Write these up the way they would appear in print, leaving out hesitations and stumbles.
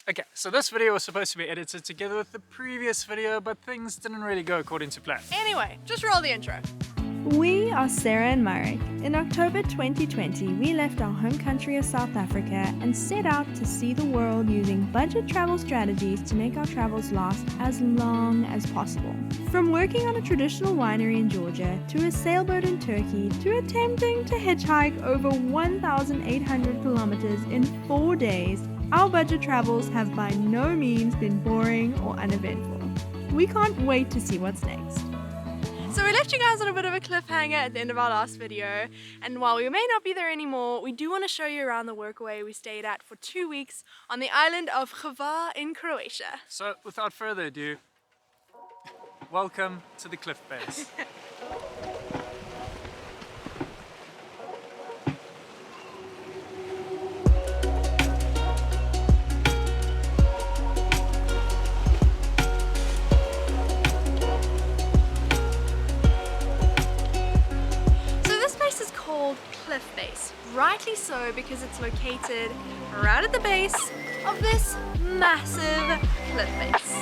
Okay, so this video was supposed to be edited together with the previous video, but things didn't really go according to plan. Anyway, just roll the intro. We are Sarah and Marek. In October 2020, we left our home country of South Africa and set out to see the world using budget travel strategies to make our travels last as long as possible. From working on a traditional winery in Georgia, to a sailboat in Turkey, to attempting to hitchhike over 1,800 kilometers in 4 days, our budget travels have by no means been boring or uneventful. We can't wait to see what's next. So we left you guys on a bit of a cliffhanger at the end of our last video, and while we may not be there anymore, we do want to show you around the Workaway we stayed at for 2 weeks on the island of Hvar in Croatia. So without further ado, welcome to the Cliffbase. Cliffbase, rightly so because it's located right at the base of this massive cliff face.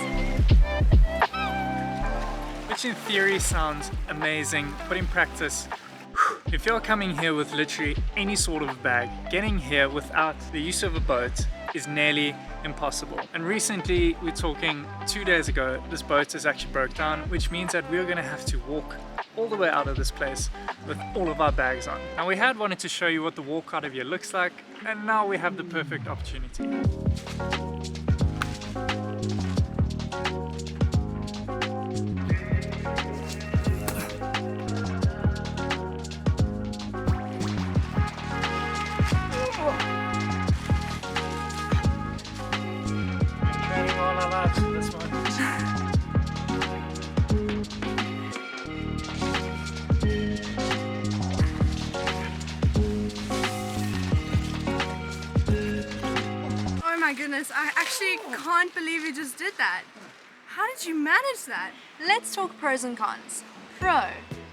Which in theory sounds amazing, but in practice, if you're coming here with literally any sort of bag, getting here without the use of a boat is nearly impossible. And recently, we're talking 2 days ago, this boat has actually broke down, which means that we're gonna have to walk all the way out of this place with all of our bags on. Now we had wanted to show you what the walk out of here looks like, and now we have the perfect opportunity. Training all our lives for this one. Oh my goodness, I actually can't believe you just did that. How did you manage that? Let's talk pros and cons. Pro,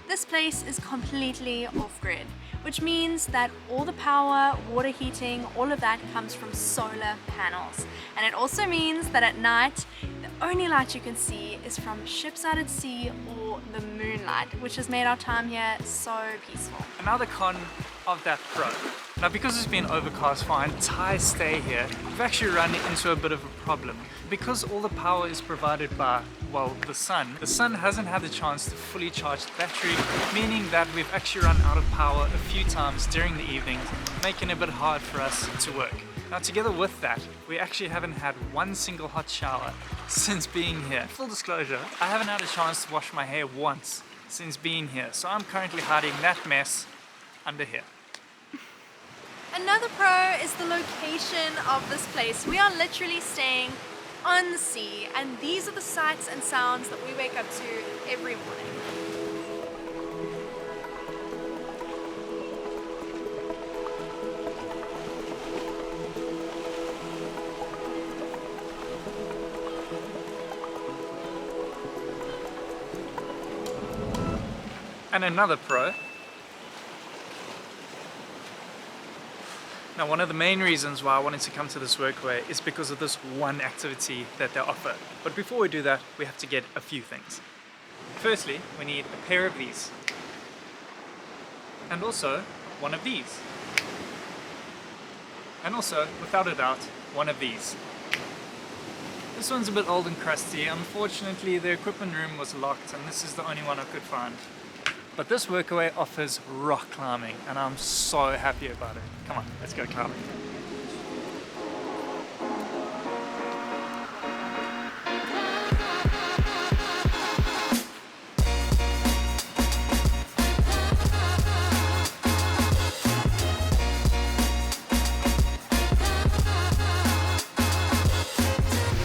this place is completely off-grid, which means that all the power, water heating, all of that comes from solar panels. And it also means that at night, the only light you can see is from ships out at sea or the moonlight, which has made our time here so peaceful. Another con of that pro. Now because it's been overcast for our entire stay here, we've actually run into a bit of a problem. Because all the power is provided by, well, the sun hasn't had the chance to fully charge the battery, meaning that we've actually run out of power a few times during the evenings, making it a bit hard for us to work. Now together with that, we actually haven't had one single hot shower since being here. Full disclosure, I haven't had a chance to wash my hair once since being here, so I'm currently hiding that mess under here. Another pro is the location of this place. We are literally staying on the sea, and these are the sights and sounds that we wake up to every morning. And another pro. Now, one of the main reasons why I wanted to come to this Workaway is because of this one activity that they offer. But before we do that, we have to get a few things. Firstly, we need a pair of these. And also, one of these. And also, without a doubt, one of these. This one's a bit old and crusty. Unfortunately, the equipment room was locked and this is the only one I could find. But this Workaway offers rock climbing and I'm so happy about it. Come on, let's go climbing.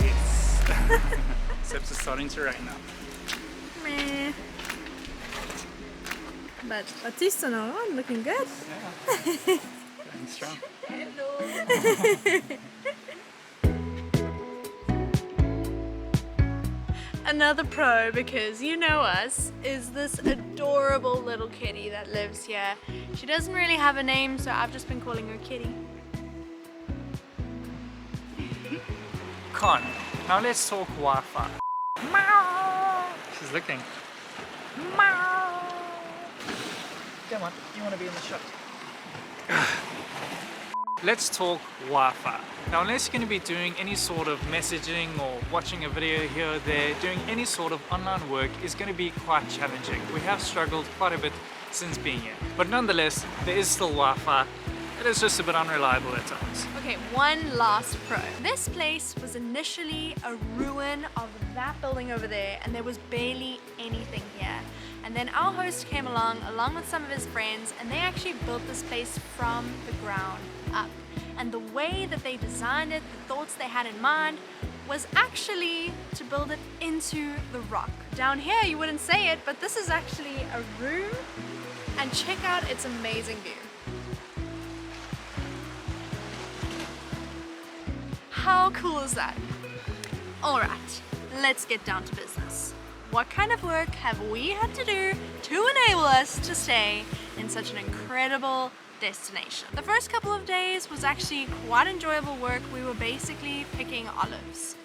Yes! Except it's starting to rain now. Meh. But Batista now on, looking good. Yeah. Going strong. Another pro, because you know us, is this adorable little kitty that lives here. She doesn't really have a name, so I've just been calling her Kitty. con. Now let's talk Wi-Fi. Meow. She's looking. Meow. Come on, you want to be in the shot. Let's talk Wi-Fi. Now, unless you're going to be doing any sort of messaging or watching a video here or there, doing any sort of online work is going to be quite challenging. We have struggled quite a bit since being here. But nonetheless, there is still Wi-Fi. It is just a bit unreliable at times. Okay, one last pro. This place was initially a ruin of that building over there, and there was barely anything here. And then our host came along with some of his friends, and they actually built this place from the ground up. And the way that they designed it, the thoughts they had in mind, was actually to build it into the rock. Down here, you wouldn't say it, but this is actually a room, and check out its amazing view. How cool is that? All right, let's get down to business. What kind of work have we had to do to enable us to stay in such an incredible destination? The first couple of days was actually quite enjoyable work. We were basically picking olives.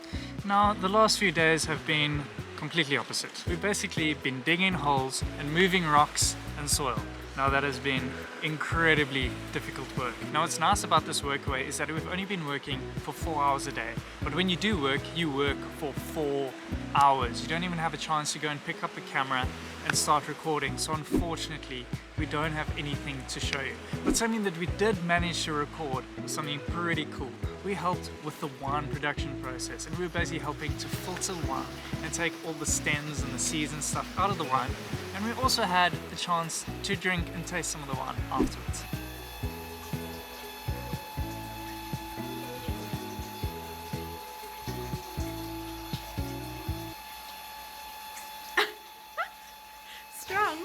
Now, the last few days have been completely opposite. We've basically been digging holes and moving rocks and soil. Now, that has been incredibly difficult work. Now, what's nice about this Workaway is that we've only been working for 4 hours a day. But when you do work, you work for 4 hours. You don't even have a chance to go and pick up a camera and start recording. So unfortunately, we don't have anything to show you. But something that we did manage to record was something pretty cool. We helped with the wine production process, and we were basically helping to filter wine and take all the stems and the seeds and stuff out of the wine. And we also had the chance to drink and taste some of the wine afterwards. Strong.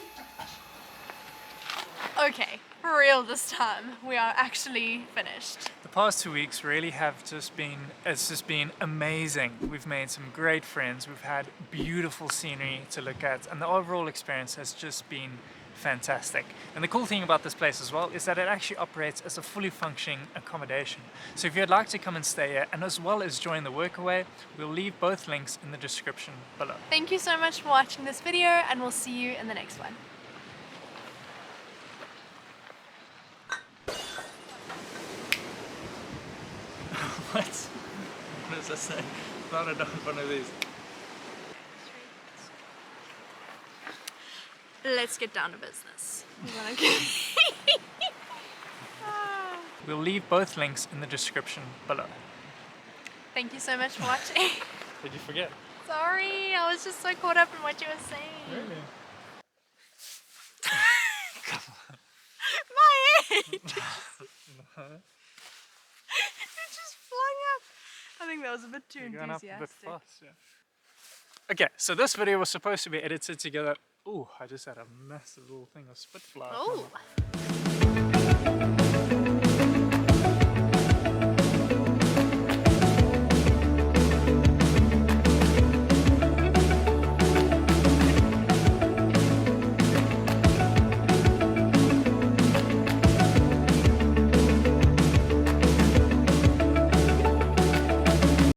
Okay, for real this time. We are actually finished. The past 2 weeks really have it's just been amazing. We've made some great friends, we've had beautiful scenery to look at, and the overall experience has just been fantastic. And the cool thing about this place as well is that it actually operates as a fully functioning accommodation. So if you'd like to come and stay here, and as well as join the Workaway, we'll leave both links in the description below. Thank you so much for watching this video, and we'll see you in the next one. What? What does that say? Not enough one of these. Let's get down to business. We'll leave both links in the description below. Thank you so much for watching. Did you forget? Sorry, I was just so caught up in what you were saying. Really? My head! It just flung up. I think that was a bit too You're going up a bit enthusiastic. fast, yeah. Okay, so this video was supposed to be edited together. Ooh, I just had a massive little thing of spit fly. Oh.